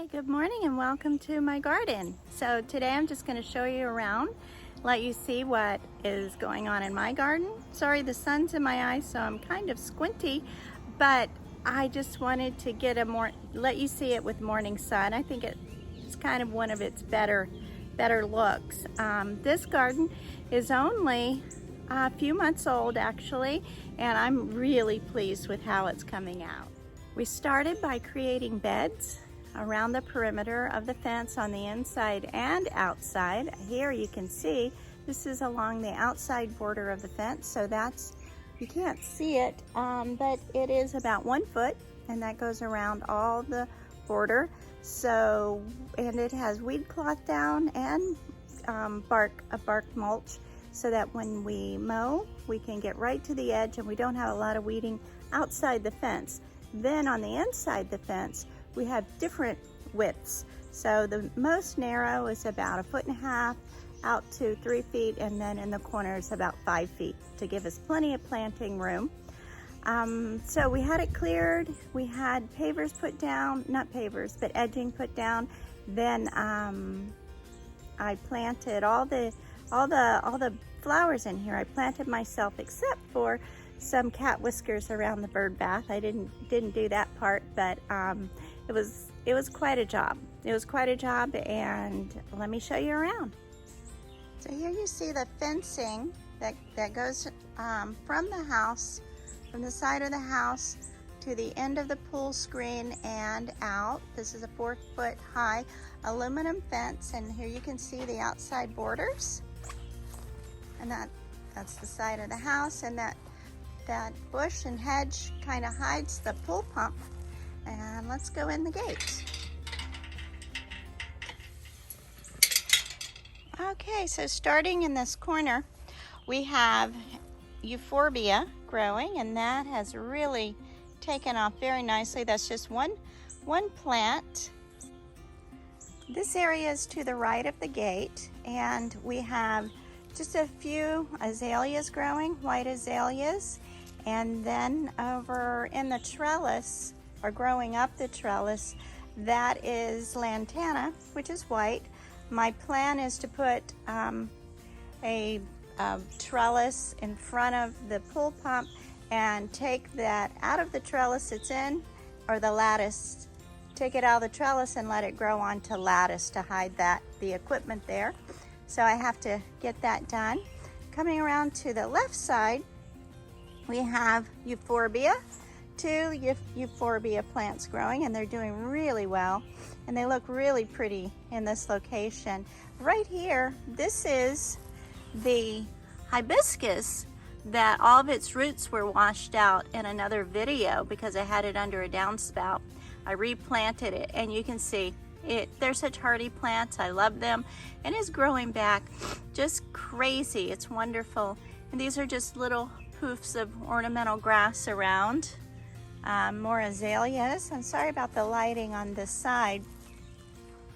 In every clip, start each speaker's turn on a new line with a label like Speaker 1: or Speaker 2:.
Speaker 1: Hi, good morning and welcome to my garden. So today I'm just going to show you around, let you see what is going on in my garden. Sorry, the sun's in my eyes, so I'm kind of squinty, but I just wanted to get let you see it with morning sun. I think it's kind of one of its better looks. This garden is only a few months old actually, and I'm really pleased with how it's coming out. We started by creating beds around the perimeter of the fence on the inside and outside. Here you can see this is along the outside border of the fence, so you can't see it, but it is about 1 foot, and that goes around all the border. So, and it has weed cloth down and a bark mulch, so that when we mow, we can get right to the edge and we don't have a lot of weeding outside the fence. Then on the inside the fence, we have different widths. So the most narrow is about 1.5 feet out to 3 feet, and then in the corners about 5 feet to give us plenty of planting room. So we had it cleared. We had pavers put down, not pavers, but edging put down. Then I planted all the flowers in here. I planted myself, except for some cat whiskers around the bird bath. I didn't do that part, but it was quite a job. It was quite a job, and let me show you around. So here you see the fencing that goes from the house, from the side of the house to the end of the pool screen and out. This is a 4 foot high aluminum fence, and here you can see the outside borders, and that's the side of the house, and that bush and hedge kind of hides the pool pump. And let's go in the gate. Okay, so starting in this corner, we have euphorbia growing, and that has really taken off very nicely. That's just one plant. This area is to the right of the gate, and we have just a few azaleas growing, white azaleas. And then over in the trellis, or growing up the trellis, that is lantana, which is white. My plan is to put a trellis in front of the pool pump and take that out of the trellis it's in, or the lattice, take it out of the trellis and let it grow onto lattice to hide the equipment there. So I have to get that done. Coming around to the left side, we have euphorbia, 2 euphorbia plants growing, and they're doing really well, and they look really pretty in this location. Right here, this is the hibiscus that all of its roots were washed out in another video because I had it under a downspout. I replanted it, and you can see they're such hardy plants. I love them, and it's growing back just crazy. It's wonderful. And these are just little poofs of ornamental grass around. More azaleas. I'm sorry about the lighting on this side.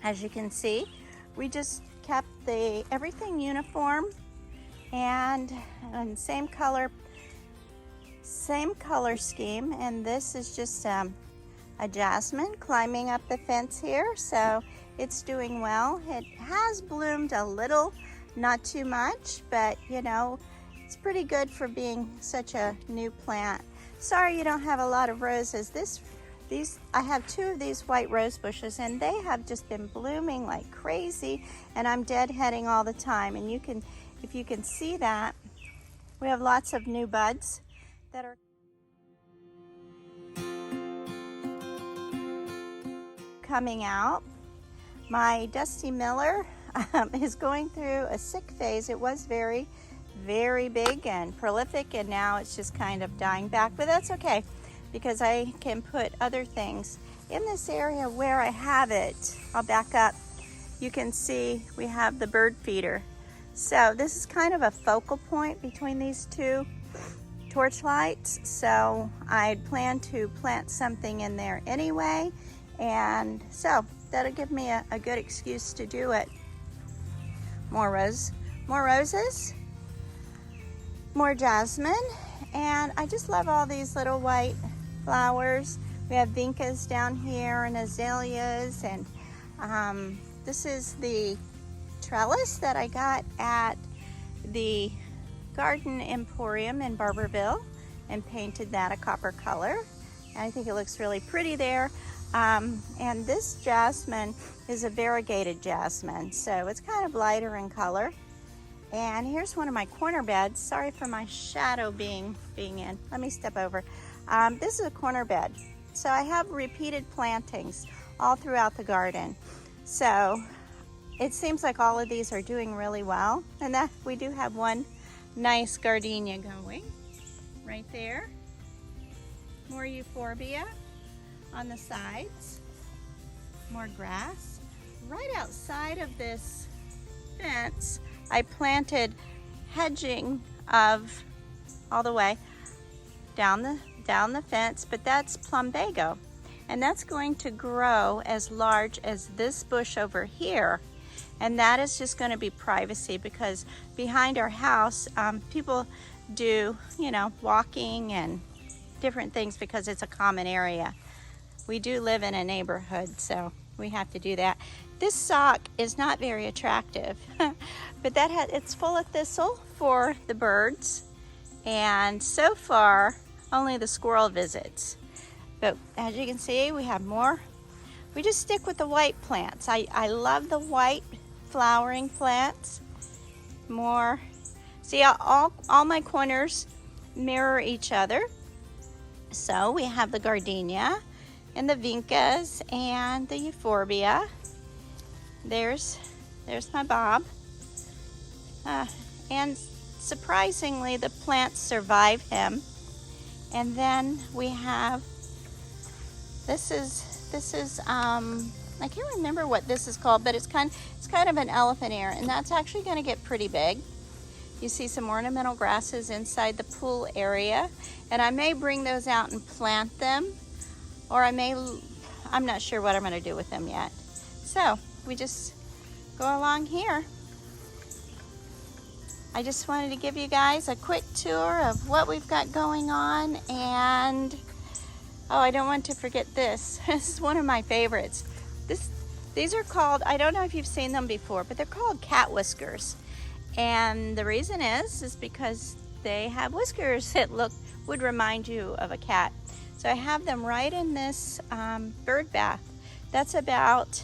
Speaker 1: As you can see, we just kept everything uniform and same color scheme. And this is just a jasmine climbing up the fence here, so it's doing well. It has bloomed a little, not too much, but you know, it's pretty good for being such a new plant. Sorry you don't have a lot of roses. I have 2 of these white rose bushes, and they have just been blooming like crazy, and I'm deadheading all the time. And if you can see that, we have lots of new buds that are coming out. My Dusty Miller is going through a sick phase. It was very big and prolific, and now it's just kind of dying back, but that's okay because I can put other things in this area where I have it. I'll back up. You can see we have the bird feeder. So this is kind of a focal point between these 2 torch lights. So I plan to plant something in there anyway, and so that'll give me a good excuse to do it. More roses, more jasmine, and I just love all these little white flowers. We have vincas down here and azaleas, and this is the trellis that I got at the Garden Emporium in Barberville and painted that a copper color. And I think it looks really pretty there. And this jasmine is a variegated jasmine, so it's kind of lighter in color. And here's one of my corner beds. Sorry for my shadow being in. Let me step over. This is a corner bed. So I have repeated plantings all throughout the garden. So it seems like all of these are doing really well. And that we do have one nice gardenia going right there. More euphorbia on the sides. More grass. Right outside of this fence, I planted hedging of all the way down the fence, but that's plumbago, and that's going to grow as large as this bush over here, and that is just going to be privacy because behind our house people do, you know, walking and different things because it's a common area. We do live in a neighborhood, so we have to do that. This sock is not very attractive, but it's full of thistle for the birds, and so far only the squirrel visits. But as you can see, we have more. We just stick with the white plants. I love the white flowering plants more. See, all my corners mirror each other. So we have the gardenia and the vincas and the euphorbia. There's my Bob. And surprisingly, the plants survive him. And then we have, this is I can't remember what this is called, but it's kind of an elephant ear, and that's actually going to get pretty big. You see some ornamental grasses inside the pool area, and I may bring those out and plant them, or I'm not sure what I'm going to do with them yet. So we just go along here. I just wanted to give you guys a quick tour of what we've got going on, and oh, I don't want to forget this. This is one of my favorites. These are called, I don't know if you've seen them before, but they're called cat whiskers. And the reason is because they have whiskers that would remind you of a cat. So I have them right in this bird bath. That's about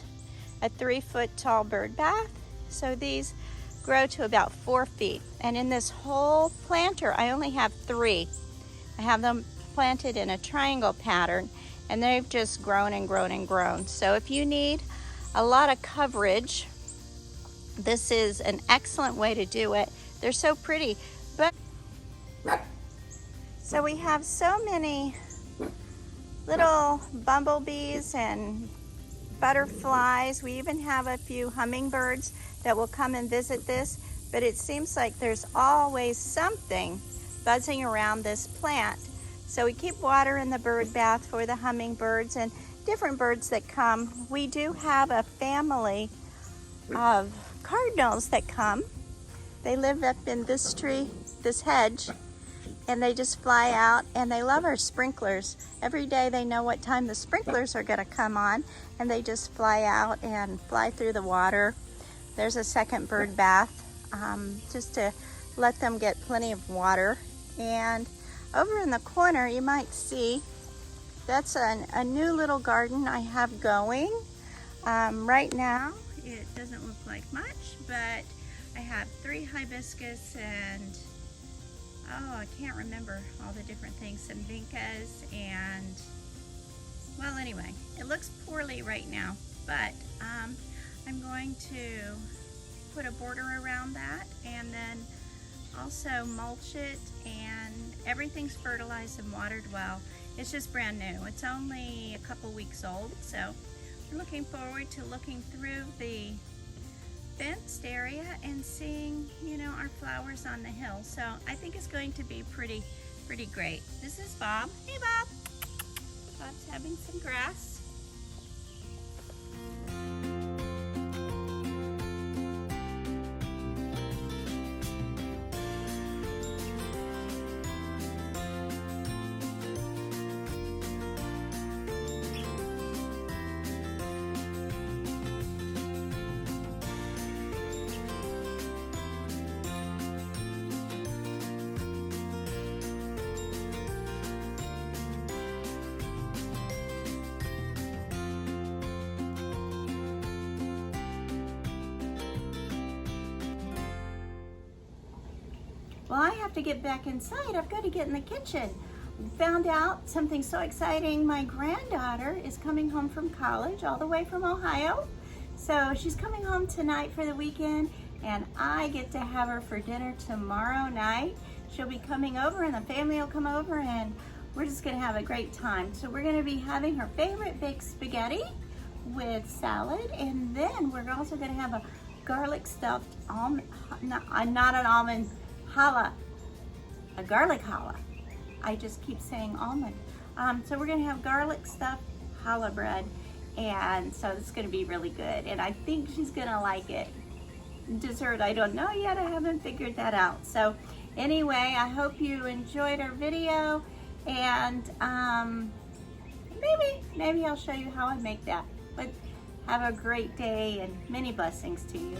Speaker 1: a 3-foot tall bird bath. So these grow to about 4 feet. And in this whole planter, I only have 3. I have them planted in a triangle pattern, and they've just grown and grown and grown. So if you need a lot of coverage, this is an excellent way to do it. They're so pretty. So we have so many little bumblebees and butterflies. We even have a few hummingbirds that will come and visit this, but it seems like there's always something buzzing around this plant. So we keep water in the bird bath for the hummingbirds and different birds that come. We do have a family of cardinals that come. They live up in this tree, this hedge, and they just fly out, and they love our sprinklers. Every day they know what time the sprinklers are going to come on, and they just fly out and fly through the water. There's a second bird bath just to let them get plenty of water. And over in the corner you might see that's a new little garden I have going. Right now it doesn't look like much, but I have 3 hibiscus and I can't remember all the different things, some vincas, and well, anyway, it looks poorly right now, but I'm going to put a border around that and then also mulch it, and everything's fertilized and watered well. It's just brand new. It's only a couple weeks old, so I'm looking forward to looking through the fenced area and seeing, you know, our flowers on the hill. So I think it's going to be pretty great. This is Bob. Hey, Bob. Bob's having some grass. Well, I have to get back inside. I've got to get in the kitchen. Found out something so exciting. My granddaughter is coming home from college all the way from Ohio. So she's coming home tonight for the weekend, and I get to have her for dinner tomorrow night. She'll be coming over and the family will come over and we're just gonna have a great time. So we're gonna be having her favorite baked spaghetti with salad, and then we're also gonna have a garlic stuffed almond, not an almond challah, a garlic challah. I just keep saying almond. So we're gonna have garlic stuffed challah bread, and so it's gonna be really good, and I think she's gonna like it. Dessert, I don't know yet, I haven't figured that out. So anyway, I hope you enjoyed our video, and maybe I'll show you how I make that. But have a great day and many blessings to you.